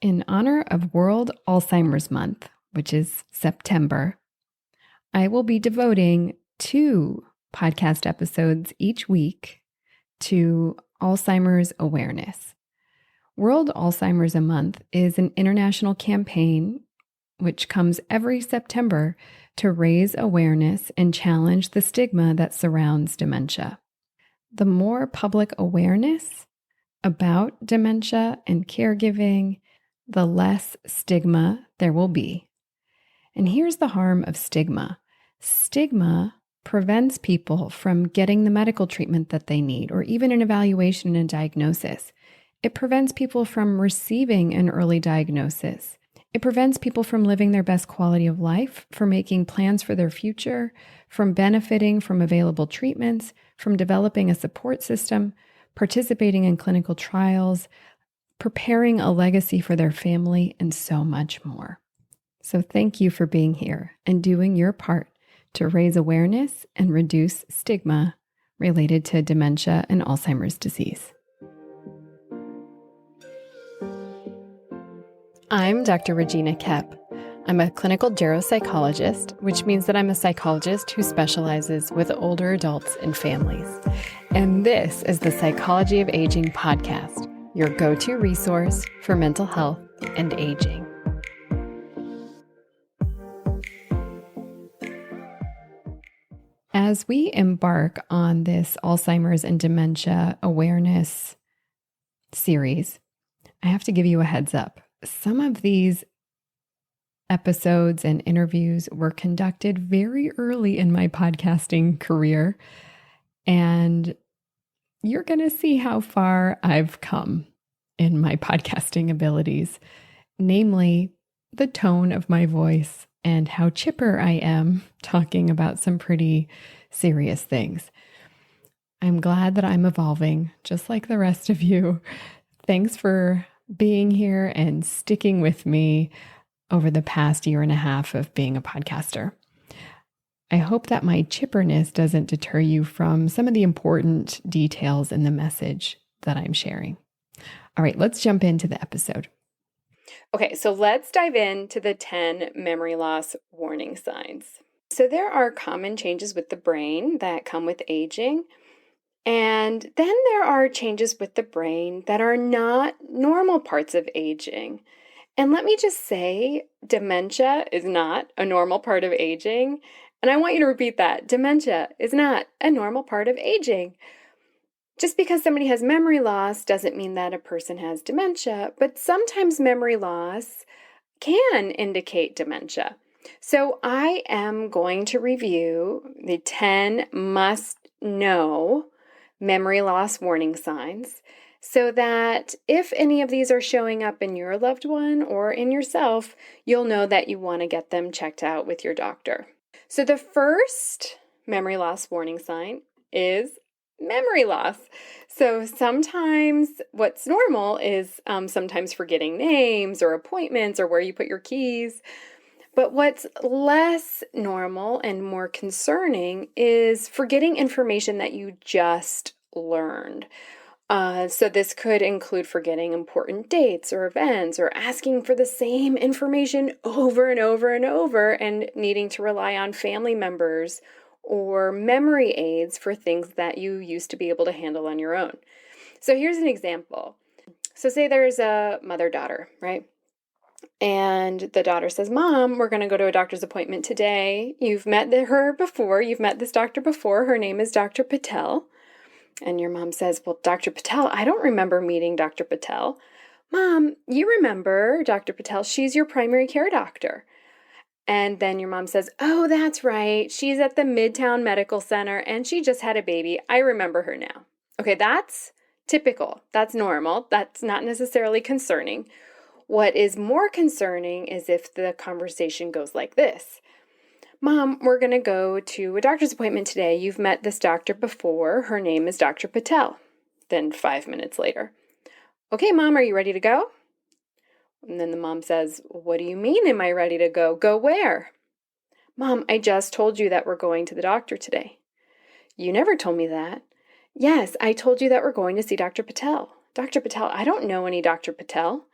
In honor of World Alzheimer's Month, which is September, I will be devoting 2 podcast episodes each week to Alzheimer's awareness. World Alzheimer's Month is an international campaign which comes every September to raise awareness and challenge the stigma that surrounds dementia. The more public awareness about dementia and caregiving, the less stigma there will be. And here's the harm of stigma. Stigma prevents people from getting the medical treatment that they need, or even an evaluation and diagnosis. It prevents people from receiving an early diagnosis. It prevents people from living their best quality of life, from making plans for their future, from benefiting from available treatments, from developing a support system, participating in clinical trials, preparing a legacy for their family, and so much more. So thank you for being here and doing your part to raise awareness and reduce stigma related to dementia and Alzheimer's disease. I'm Dr. Regina Kepp. I'm a clinical geropsychologist, which means that I'm a psychologist who specializes with older adults and families. And this is the Psychology of Aging podcast, your go-to resource for mental health and aging. As we embark on this Alzheimer's and dementia awareness series, I have to give you a heads up. Some of these episodes and interviews were conducted very early in my podcasting career, and you're going to see how far I've come in my podcasting abilities, namely the tone of my voice and how chipper I am talking about some pretty serious things. I'm glad that I'm evolving, just like the rest of you. Thanks for being here and sticking with me over the past year and a half of being a podcaster. I hope that my chipperness doesn't deter you from some of the important details in the message that I'm sharing. All right, let's jump into the episode. Okay, so let's dive into the 10 memory loss warning signs. So there are common changes with the brain that come with aging. And then there are changes with the brain that are not normal parts of aging. And let me just say, dementia is not a normal part of aging. And I want you to repeat that. Dementia is not a normal part of aging. Just because somebody has memory loss doesn't mean that a person has dementia, but sometimes memory loss can indicate dementia. So I am going to review the 10 must-know memory loss warning signs so that if any of these are showing up in your loved one or in yourself, you'll know that you want to get them checked out with your doctor. So the first memory loss warning sign is memory loss. So sometimes what's normal is sometimes forgetting names or appointments or where you put your keys. But what's less normal and more concerning is forgetting information that you just learned. So this could include forgetting important dates or events or asking for the same information over and over and over and needing to rely on family members or memory aids for things that you used to be able to handle on your own. So here's an example. So say there's a mother-daughter, right? And the daughter says, "Mom, we're going to go to a doctor's appointment today. You've met her before. You've met this doctor before. Her name is Dr. Patel." And your mom says, "Well, Dr. Patel, I don't remember meeting Dr. Patel." "Mom, you remember Dr. Patel. She's your primary care doctor." And then your mom says, "Oh, that's right. She's at the Midtown Medical Center and she just had a baby. I remember her now." Okay, that's typical. That's normal. That's not necessarily concerning. What is more concerning is if the conversation goes like this. "Mom, we're going to go to a doctor's appointment today. You've met this doctor before. Her name is Dr. Patel." Then 5 minutes later, "Okay, Mom, are you ready to go?" And then the mom says, "What do you mean, am I ready to go? Go where?" "Mom, I just told you that we're going to the doctor today." "You never told me that." "Yes, I told you that we're going to see Dr. Patel." "Dr. Patel? I don't know any Dr. Patel."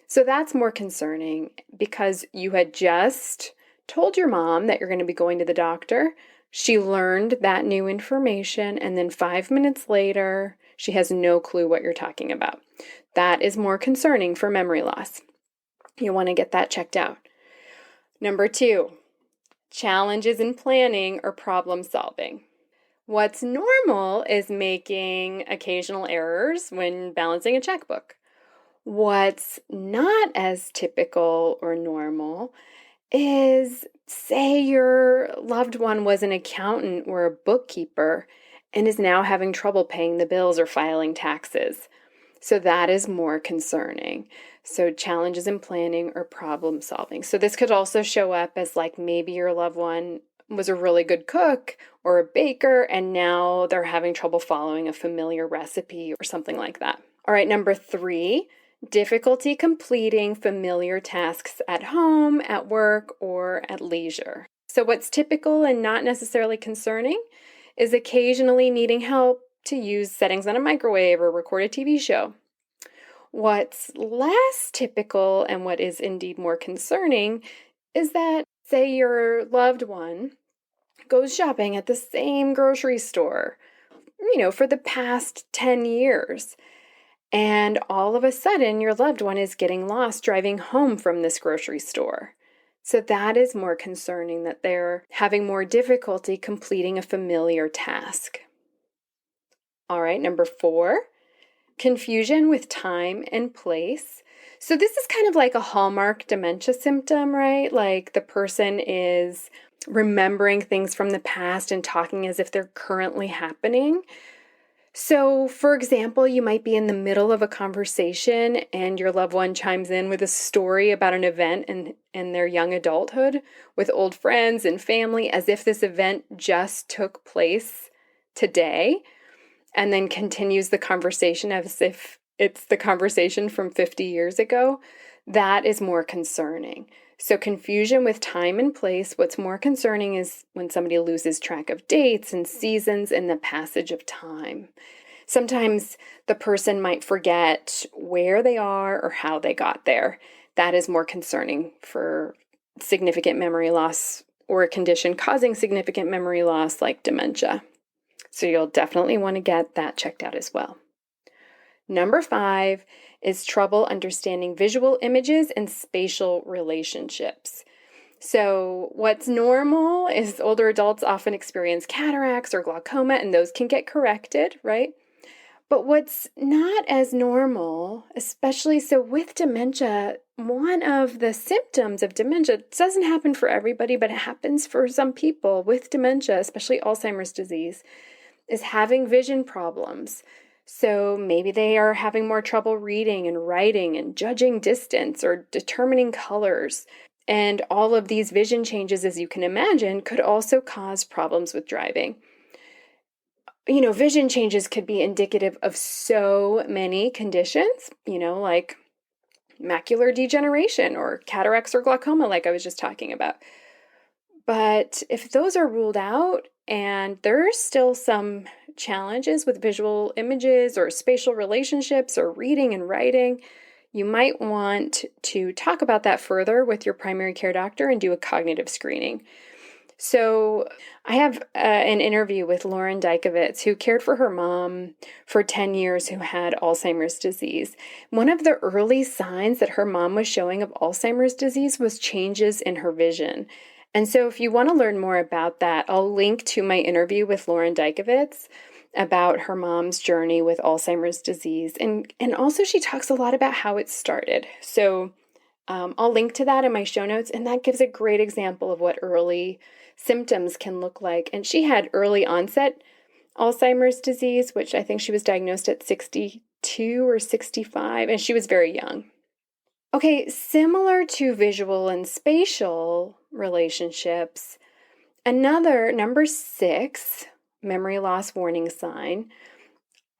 So that's more concerning because you had just told your mom that you're going to be going to the doctor. She learned that new information, and then 5 minutes later, she has no clue what you're talking about. That is more concerning for memory loss. You want to get that checked out. Number 2, challenges in planning or problem solving. What's normal is making occasional errors when balancing a checkbook. What's not as typical or normal is, say your loved one was an accountant or a bookkeeper and is now having trouble paying the bills or filing taxes. So that is more concerning. So challenges in planning or problem solving. So this could also show up as like maybe your loved one was a really good cook or a baker and now they're having trouble following a familiar recipe or something like that. All right, number 3, difficulty completing familiar tasks at home, at work, or at leisure. So what's typical and not necessarily concerning is occasionally needing help to use settings on a microwave or record a TV show. What's less typical and what is indeed more concerning is that, say, your loved one goes shopping at the same grocery store, for the past 10 years. And all of a sudden, your loved one is getting lost driving home from this grocery store. So that is more concerning, that they're having more difficulty completing a familiar task. All right, number 4, confusion with time and place. So this is kind of like a hallmark dementia symptom, right? Like the person is remembering things from the past and talking as if they're currently happening. So, for example, you might be in the middle of a conversation and your loved one chimes in with a story about an event in their young adulthood with old friends and family, as if this event just took place today, and then continues the conversation as if it's the conversation from 50 years ago. That is more concerning. So confusion with time and place. What's more concerning is when somebody loses track of dates and seasons and the passage of time. Sometimes the person might forget where they are or how they got there. That is more concerning for significant memory loss or a condition causing significant memory loss like dementia. So you'll definitely want to get that checked out as well. Number 5 is trouble understanding visual images and spatial relationships. So what's normal is older adults often experience cataracts or glaucoma, and those can get corrected, right? But what's not as normal, especially so with dementia, one of the symptoms of dementia doesn't happen for everybody, but it happens for some people with dementia, especially Alzheimer's disease, is having vision problems. So maybe they are having more trouble reading and writing and judging distance or determining colors. And all of these vision changes, as you can imagine, could also cause problems with driving. Vision changes could be indicative of so many conditions, like macular degeneration or cataracts or glaucoma, like I was just talking about. But if those are ruled out and there's still some challenges with visual images or spatial relationships or reading and writing, you might want to talk about that further with your primary care doctor and do a cognitive screening. So I have an interview with Lauren Dykovitz, who cared for her mom for 10 years who had Alzheimer's disease. One of the early signs that her mom was showing of Alzheimer's disease was changes in her vision. And so if you want to learn more about that, I'll link to my interview with Lauren Dykovitz about her mom's journey with Alzheimer's disease. And also she talks a lot about how it started. So I'll link to that in my show notes, and that gives a great example of what early symptoms can look like. And she had early onset Alzheimer's disease, which I think she was diagnosed at 62 or 65, and she was very young. Okay, similar to visual and spatial relationships, another, number 6, memory loss warning sign,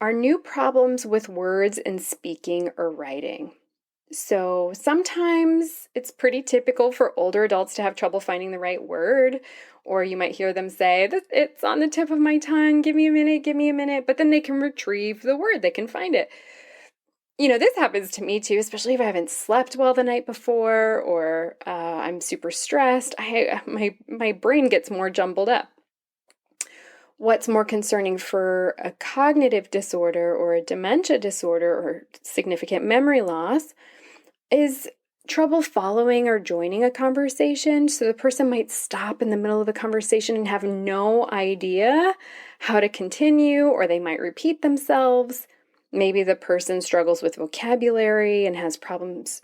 are new problems with words and speaking or writing. So sometimes it's pretty typical for older adults to have trouble finding the right word, or you might hear them say, it's on the tip of my tongue, give me a minute, but then they can retrieve the word, they can find it. This happens to me too, especially if I haven't slept well the night before, or I'm super stressed. My brain gets more jumbled up. What's more concerning for a cognitive disorder or a dementia disorder or significant memory loss is trouble following or joining a conversation. So the person might stop in the middle of a conversation and have no idea how to continue, or they might repeat themselves. Maybe the person struggles with vocabulary and has problems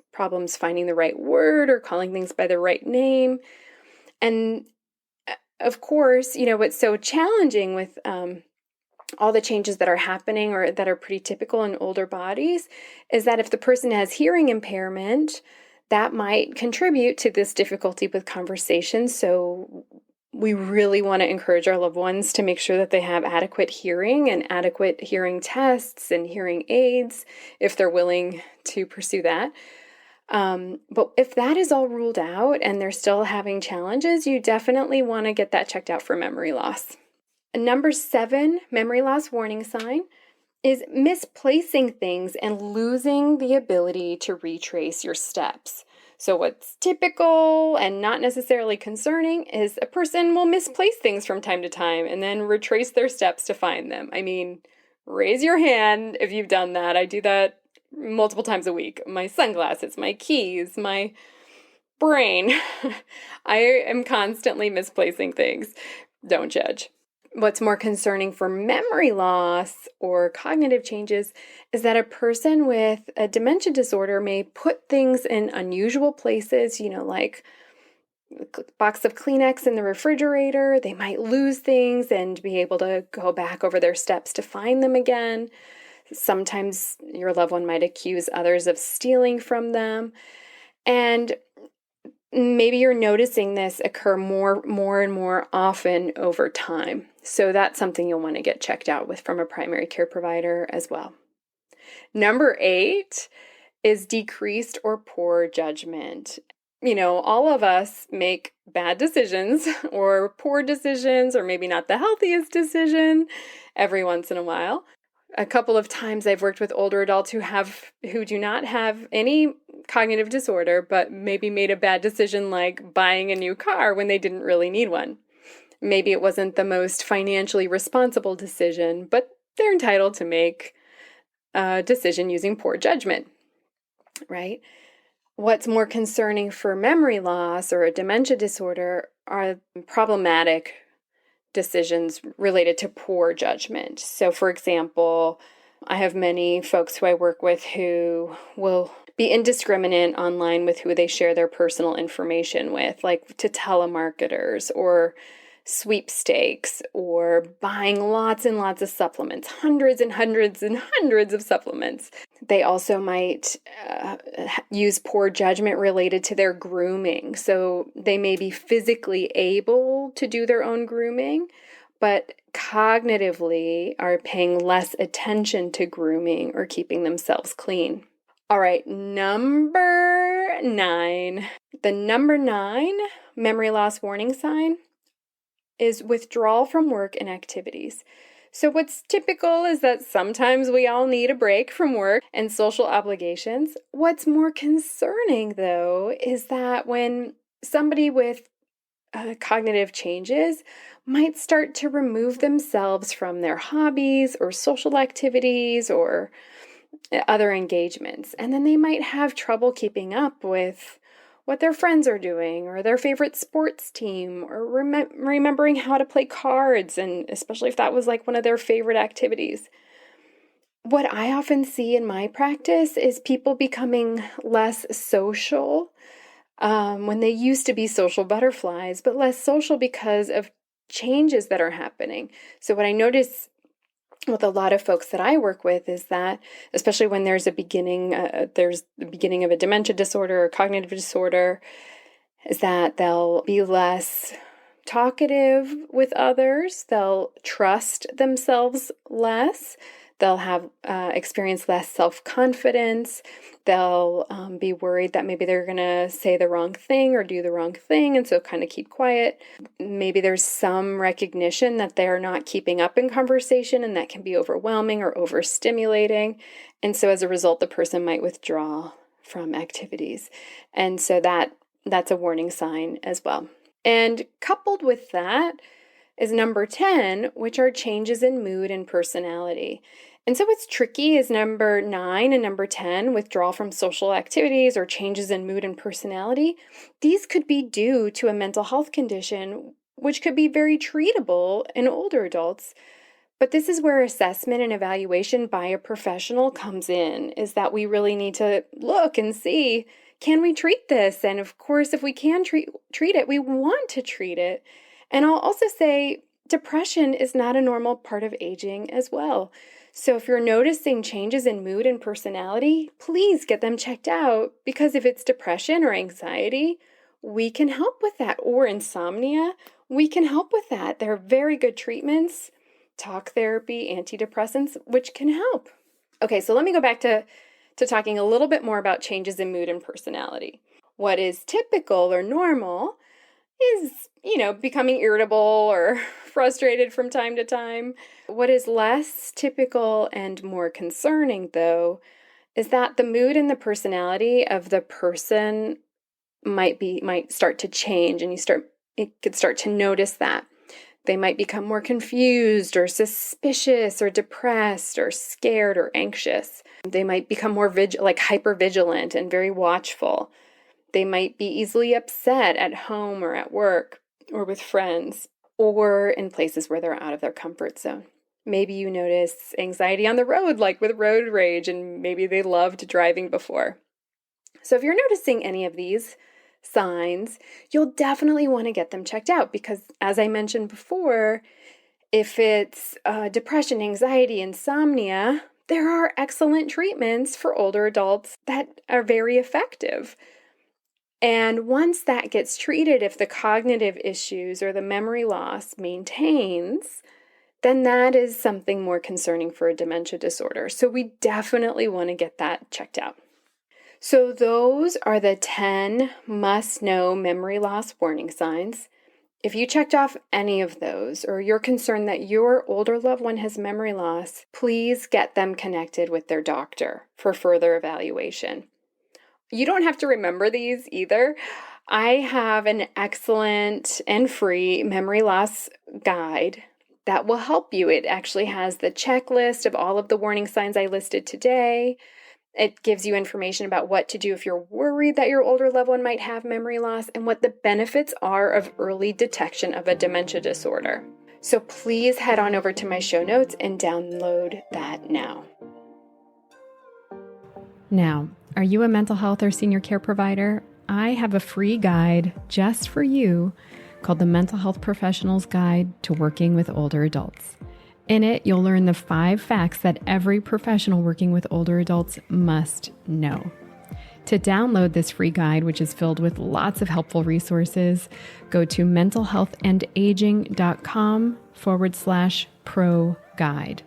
finding the right word or calling things by the right name. And of course, what's so challenging with all the changes that are happening or that are pretty typical in older bodies is that if the person has hearing impairment, that might contribute to this difficulty with conversation. So we really want to encourage our loved ones to make sure that they have adequate hearing and adequate hearing tests and hearing aids if they're willing to pursue that. But if that is all ruled out and they're still having challenges, you definitely want to get that checked out for memory loss. Number 7 memory loss warning sign is misplacing things and losing the ability to retrace your steps. So what's typical and not necessarily concerning is a person will misplace things from time to time and then retrace their steps to find them. I mean, raise your hand if you've done that. I do that multiple times a week. My sunglasses, my keys, my brain. I am constantly misplacing things. Don't judge. What's more concerning for memory loss or cognitive changes is that a person with a dementia disorder may put things in unusual places, like a box of Kleenex in the refrigerator. They might lose things and be able to go back over their steps to find them again. Sometimes your loved one might accuse others of stealing from them. And maybe you're noticing this occur more and more often over time. So that's something you'll want to get checked out with from a primary care provider as well. Number 8 is decreased or poor judgment. All of us make bad decisions or poor decisions, or maybe not the healthiest decision every once in a while. A couple of times I've worked with older adults who do not have any cognitive disorder, but maybe made a bad decision like buying a new car when they didn't really need one. Maybe it wasn't the most financially responsible decision, but they're entitled to make a decision using poor judgment, right? What's more concerning for memory loss or a dementia disorder are problematic decisions related to poor judgment. So, for example, I have many folks who I work with who will be indiscriminate online with who they share their personal information with, like to telemarketers or sweepstakes or buying lots and lots of supplements, hundreds and hundreds and hundreds of supplements. They also might use poor judgment related to their grooming. So they may be physically able to do their own grooming, but cognitively are paying less attention to grooming or keeping themselves clean. All right, number 9. The number 9 memory loss warning sign is withdrawal from work and activities. So what's typical is that sometimes we all need a break from work and social obligations. What's more concerning, though, is that when somebody with cognitive changes might start to remove themselves from their hobbies or social activities or other engagements, and then they might have trouble keeping up with what their friends are doing or their favorite sports team or remembering how to play cards, and especially if that was like one of their favorite activities. What I often see in my practice is people becoming less social when they used to be social butterflies, but less social because of changes that are happening. So what I notice with a lot of folks that I work with is that, especially when there's the beginning of a dementia disorder or cognitive disorder, is that they'll be less talkative with others, they'll trust themselves less, They'll have experience less self-confidence. They'll be worried that maybe they're going to say the wrong thing or do the wrong thing, and so kind of keep quiet. Maybe there's some recognition that they're not keeping up in conversation, and that can be overwhelming or overstimulating. And so as a result, the person might withdraw from activities. And so that's a warning sign as well. And coupled with that is number 10, which are changes in mood and personality. And so what's tricky is number 9 and number 10, withdrawal from social activities or changes in mood and personality. These could be due to a mental health condition, which could be very treatable in older adults. But this is where assessment and evaluation by a professional comes in, is that we really need to look and see, can we treat this? And of course, if we can treat it, we want to treat it. And I'll also say depression is not a normal part of aging as well. So if you're noticing changes in mood and personality, please get them checked out, because if it's depression or anxiety, we can help with that. Or insomnia, we can help with that. There are very good treatments, talk therapy, antidepressants, which can help. Okay, so let me go back to talking a little bit more about changes in mood and personality. What is typical or normal is, becoming irritable or frustrated from time to time. What is less typical and more concerning, though, is that the mood and the personality of the person might start to change, and you could start to notice that. They might become more confused or suspicious or depressed or scared or anxious. They might become more hypervigilant and very watchful. They might be easily upset at home or at work or with friends or in places where they're out of their comfort zone. Maybe you notice anxiety on the road, like with road rage, and maybe they loved driving before. So if you're noticing any of these signs, you'll definitely want to get them checked out, because as I mentioned before, if it's depression, anxiety, insomnia, there are excellent treatments for older adults that are very effective. And once that gets treated, if the cognitive issues or the memory loss maintains, then that is something more concerning for a dementia disorder. So we definitely want to get that checked out. So those are the 10 must-know memory loss warning signs. If you checked off any of those, or you're concerned that your older loved one has memory loss, please get them connected with their doctor for further evaluation. You don't have to remember these either. I have an excellent and free memory loss guide that will help you. It actually has the checklist of all of the warning signs I listed today. It gives you information about what to do if you're worried that your older loved one might have memory loss, and what the benefits are of early detection of a dementia disorder. So please head on over to my show notes and download that now. Now, are you a mental health or senior care provider? I have a free guide just for you called the Mental Health Professional's Guide to Working with Older Adults. In it, you'll learn the 5 facts that every professional working with older adults must know. To download this free guide, which is filled with lots of helpful resources, go to mentalhealthandaging.com/pro guide.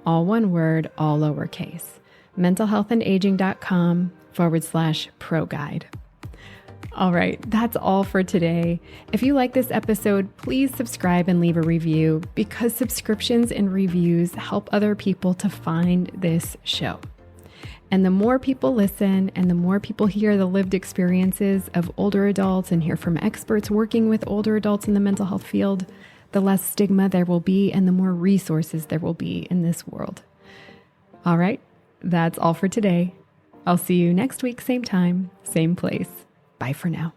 All one word, all lowercase. mentalhealthandaging.com/pro guide. All right, that's all for today. If you like this episode, please subscribe and leave a review, because subscriptions and reviews help other people to find this show. And the more people listen and the more people hear the lived experiences of older adults and hear from experts working with older adults in the mental health field, the less stigma there will be and the more resources there will be in this world. All right, that's all for today. I'll see you next week, same time, same place. Bye for now.